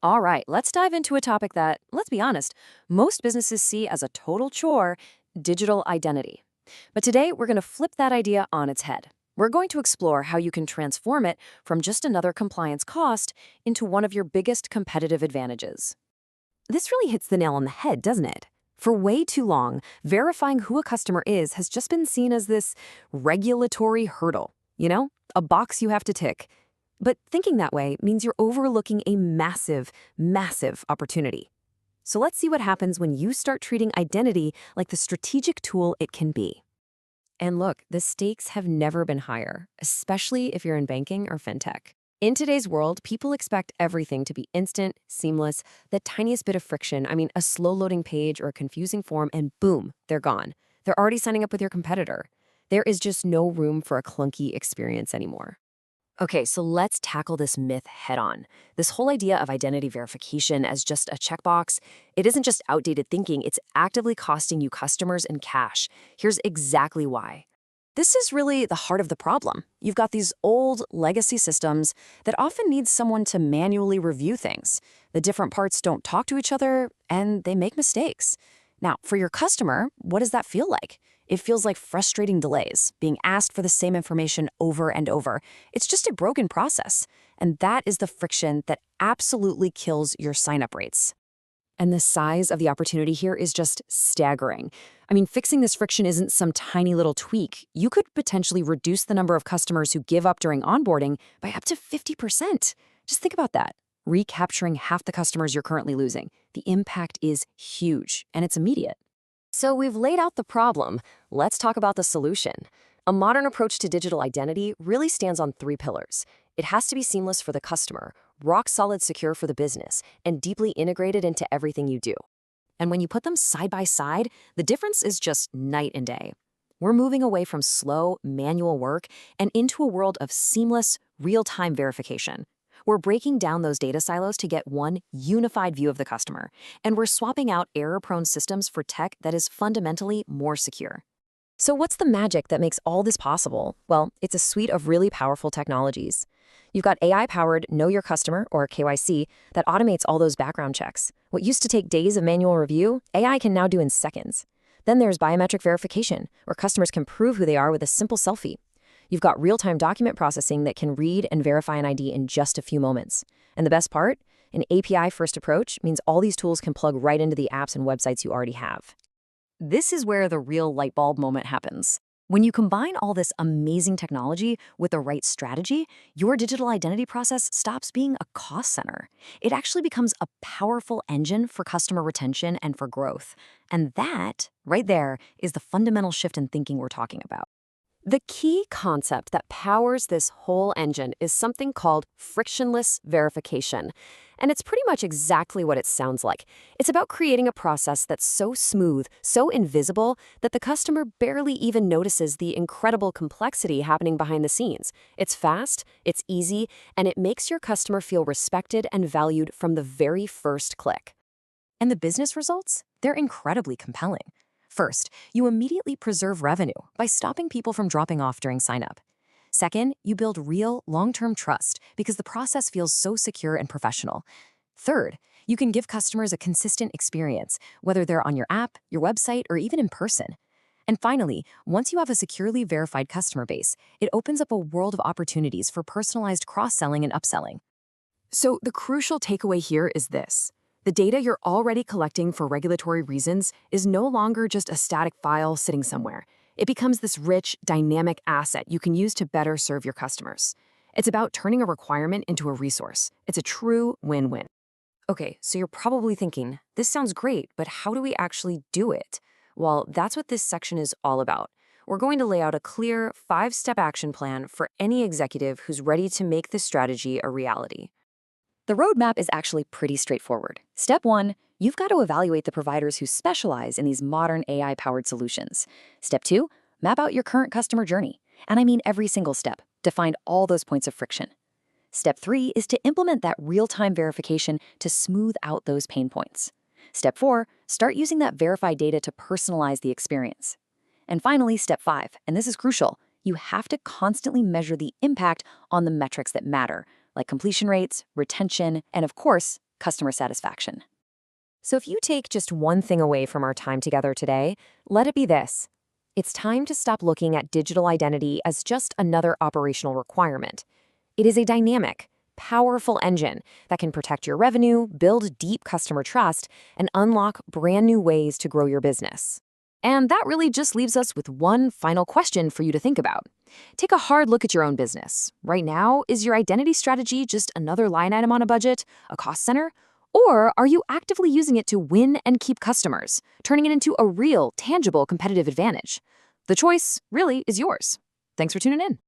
All right, let's dive into a topic that, let's be honest, most businesses see as a total chore: digital identity. But today, we're going to flip that idea on its head. We're going to explore how you can transform it from just another compliance cost into one of your biggest competitive advantages. This really hits the nail on the head, doesn't it? For way too long, verifying who a customer is has just been seen as this regulatory hurdle, a box you have to tick. But thinking that way means you're overlooking a massive, massive opportunity. So let's see what happens when you start treating identity like the strategic tool it can be. And look, the stakes have never been higher, especially if you're in banking or fintech. In today's world, people expect everything to be instant, seamless, the tiniest bit of friction, a slow loading page or a confusing form, and boom, they're gone. They're already signing up with your competitor. There is just no room for a clunky experience anymore. Okay, so let's tackle this myth head on. This whole idea of identity verification as just a checkbox, it isn't just outdated thinking, it's actively costing you customers and cash. Here's exactly why. This is really the heart of the problem. You've got these old legacy systems that often need someone to manually review things. The different parts don't talk to each other, and they make mistakes. Now, for your customer, what does that feel like? It feels like frustrating delays, being asked for the same information over and over. It's just a broken process. And that is the friction that absolutely kills your sign-up rates. And the size of the opportunity here is just staggering. Fixing this friction isn't some tiny little tweak. You could potentially reduce the number of customers who give up during onboarding by up to 50%. Just think about that. Recapturing half the customers you're currently losing. The impact is huge, and it's immediate. So we've laid out the problem. Let's talk about the solution. A modern approach to digital identity really stands on three pillars. It has to be seamless for the customer, rock-solid secure for the business, and deeply integrated into everything you do. And when you put them side by side, the difference is just night and day. We're moving away from slow, manual work and into a world of seamless, real-time verification. We're breaking down those data silos to get one unified view of the customer, and we're swapping out error-prone systems for tech that is fundamentally more secure. So what's the magic that makes all this possible? Well, it's a suite of really powerful technologies. You've got AI-powered Know Your Customer, or KYC, that automates all those background checks. What used to take days of manual review, AI can now do in seconds. Then there's biometric verification, where customers can prove who they are with a simple selfie. You've got real-time document processing that can read and verify an ID in just a few moments. And the best part? An API-first approach means all these tools can plug right into the apps and websites you already have. This is where the real light bulb moment happens. When you combine all this amazing technology with the right strategy, your digital identity process stops being a cost center. It actually becomes a powerful engine for customer retention and for growth. And that, right there, is the fundamental shift in thinking we're talking about. The key concept that powers this whole engine is something called frictionless verification. And it's pretty much exactly what it sounds like. It's about creating a process that's so smooth, so invisible, that the customer barely even notices the incredible complexity happening behind the scenes. It's fast, it's easy, and it makes your customer feel respected and valued from the very first click. And the business results? They're incredibly compelling. First, you immediately preserve revenue by stopping people from dropping off during sign-up. Second, you build real, long-term trust because the process feels so secure and professional. Third, you can give customers a consistent experience, whether they're on your app, your website, or even in person. And finally, once you have a securely verified customer base, it opens up a world of opportunities for personalized cross-selling and upselling. So the crucial takeaway here is this. The data you're already collecting for regulatory reasons is no longer just a static file sitting somewhere. It becomes this rich, dynamic asset you can use to better serve your customers. It's about turning a requirement into a resource. It's a true win-win. Okay, so you're probably thinking, this sounds great, but how do we actually do it? Well, that's what this section is all about. We're going to lay out a clear 5-step action plan for any executive who's ready to make this strategy a reality. The roadmap is actually pretty straightforward. Step 1, you've got to evaluate the providers who specialize in these modern AI-powered solutions. Step 2, map out your current customer journey. And I mean every single step, to find all those points of friction. Step 3 is to implement that real-time verification to smooth out those pain points. Step 4, start using that verified data to personalize the experience. And finally, step 5, and this is crucial, you have to constantly measure the impact on the metrics that matter, like completion rates, retention, and of course, customer satisfaction. So if you take just one thing away from our time together today, let it be this. It's time to stop looking at digital identity as just another operational requirement. It is a dynamic, powerful engine that can protect your revenue, build deep customer trust, and unlock brand new ways to grow your business. And that really just leaves us with one final question for you to think about. Take a hard look at your own business. Right now, is your identity strategy just another line item on a budget, a cost center? Or are you actively using it to win and keep customers, turning it into a real, tangible competitive advantage? The choice really is yours. Thanks for tuning in.